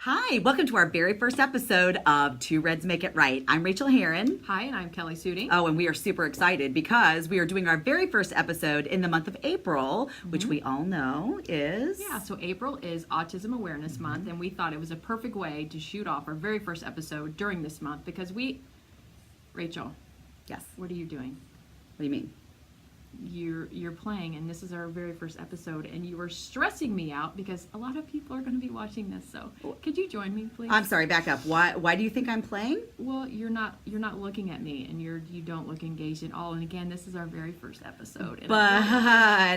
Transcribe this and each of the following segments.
Hi, welcome to our very first episode of Two Reds Make It Right. I'm Rachel Herron. Hi, and I'm Kelly Sudi. Oh, and we are super excited because we are doing our very first episode in the month of April, which we all know is... Yeah, so April is Autism Awareness Month, and we thought it was a perfect way to shoot off our very first episode during this month because Rachel. Yes. What are you doing? What do you mean? You're playing, and this is our very first episode, and you were stressing me out because a lot of people are going to be watching this. So, could you join me, please? I'm sorry, back up. Why do you think I'm playing? Well, you're not looking at me, and you don't look engaged at all. And again, this is our very first episode. And But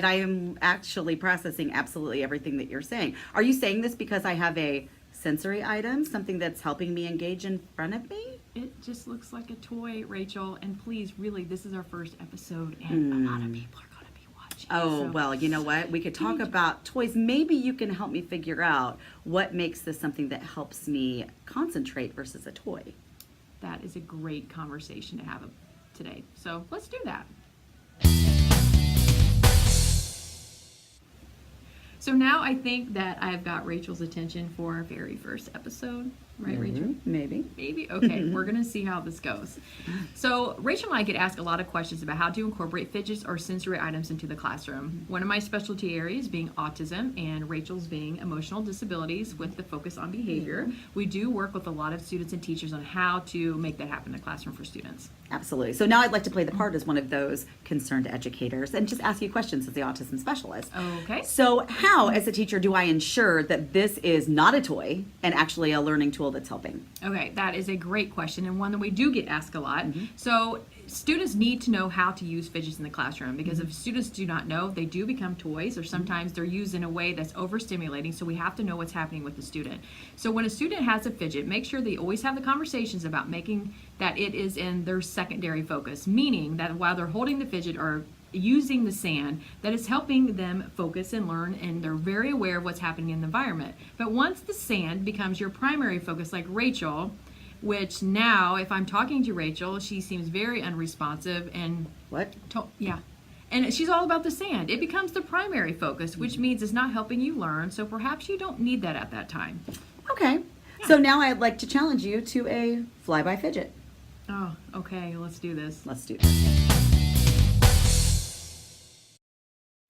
I am actually processing absolutely everything that you're saying. Are you saying this because I have a sensory item, something that's helping me engage in front of me? It just looks like a toy, Rachel. And please, really, this is our first episode, and a lot of people are going to be watching. Oh, so, well, you know what? We could talk about toys. Maybe you can help me figure out what makes this something that helps me concentrate versus a toy. that is a great conversation to have today. So let's do that. So now I think that I've got Rachel's attention for our very first episode. Right, Rachel? Maybe. Maybe? Okay, we're going to see how this goes. So Rachel and I get asked a lot of questions about how to incorporate fidgets or sensory items into the classroom. One of my specialty areas being autism and Rachel's being emotional disabilities with the focus on behavior. We do work with a lot of students and teachers on how to make that happen in the classroom for students. Absolutely. So now I'd like to play the part as one of those concerned educators and just ask you questions as the autism specialist. Okay. So how, as a teacher, do I ensure that this is not a toy and actually a learning tool that's helping? Okay, that is a great question and one that we do get asked a lot. So students need to know how to use fidgets in the classroom because if students do not know, they do become toys or sometimes they're used in a way that's overstimulating, so we have to know what's happening with the student. So when a student has a fidget, make sure they always have the conversations about making that it is in their secondary focus, meaning that while they're holding the fidget or using the sand, that is helping them focus and learn, and they're very aware of what's happening in the environment. But once the sand becomes your primary focus, like Rachel, which now if I'm talking to Rachel, she seems very unresponsive and and she's all about the sand. It becomes the primary focus, which means it's not helping you learn, so perhaps you don't need that at that time. Okay. So now I'd like to challenge you to a flyby fidget. Oh, okay, let's do this. Let's do this.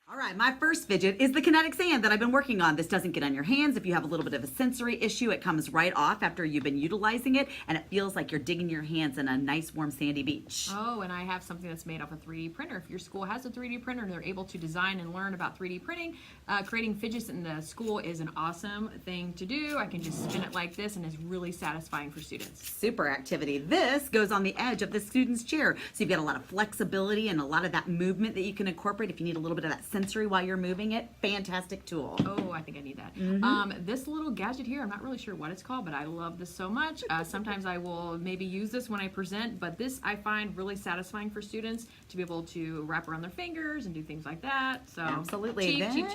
All right, my first fidget is the kinetic sand that I've been working on. This doesn't get on your hands. If you have a little bit of a sensory issue, it comes right off after you've been utilizing it, and it feels like you're digging your hands in a nice, warm, sandy beach. Oh, and I have something that's made off a 3D printer. If your school has a 3D printer and they're able to design and learn about 3D printing, creating fidgets in the school is an awesome thing to do. I can just spin it like this, and it's really satisfying for students. Super activity. This goes on the edge of the student's chair, so you've got a lot of flexibility and a lot of that movement that you can incorporate if you need a little bit of that sensory while you're moving it. Fantastic tool. Oh, I think I need that. This little gadget here, I'm not really sure what it's called, but I love this so much. Sometimes I will maybe use this when I present, but this I find really satisfying for students to be able to wrap around their fingers and do things like that. So absolutely. Cheap.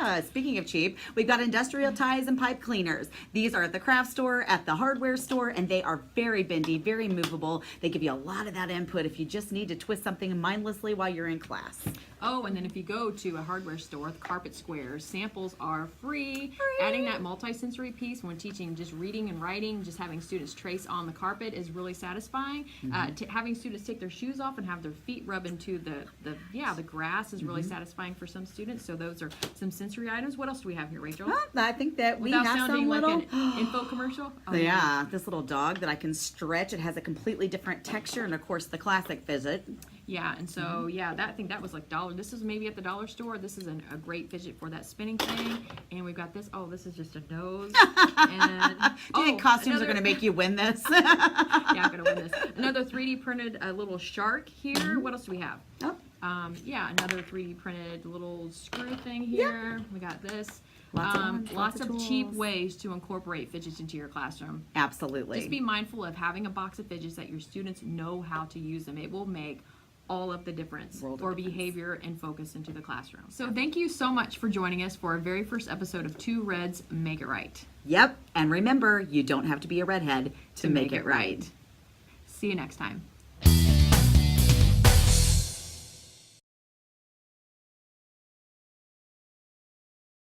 Yeah, speaking of cheap, we've got industrial ties and pipe cleaners. These are at the craft store, at the hardware store, and they are very bendy, very movable. They give you a lot of that input if you just need to twist something mindlessly while you're in class. Oh, and then if you go to a hardware store, the carpet squares, samples are free. Adding that multi-sensory piece when teaching just reading and writing, just having students trace on the carpet is really satisfying. Having students take their shoes off and have their feet rub into the grass is really satisfying for some students. So those are some sensory items. What else do we have here, Rachel? Well, I think that we Without have sounding some like little... an info commercial? Oh, yeah, this little dog that I can stretch. It has a completely different texture, and of course the classic fidget. Yeah, and so I think that was like $1. This is maybe at the dollar store. This is a great fidget for that spinning thing. And we've got this. Oh, this is just a nose. And do you think costumes are going to make you win this? Yeah, I'm going to win this. Another 3D printed little shark here. What else do we have? Oh. Another 3D printed little screw thing here. We got this. Lots of of cheap tools. ways to incorporate fidgets into your classroom. Absolutely. Just be mindful of having a box of fidgets that your students know how to use them. It will make all of the difference for behavior and focus into the classroom. So thank you so much for joining us for our very first episode of Two Reds Make It Right. Yep, and remember, you don't have to be a redhead to make it right. See you next time.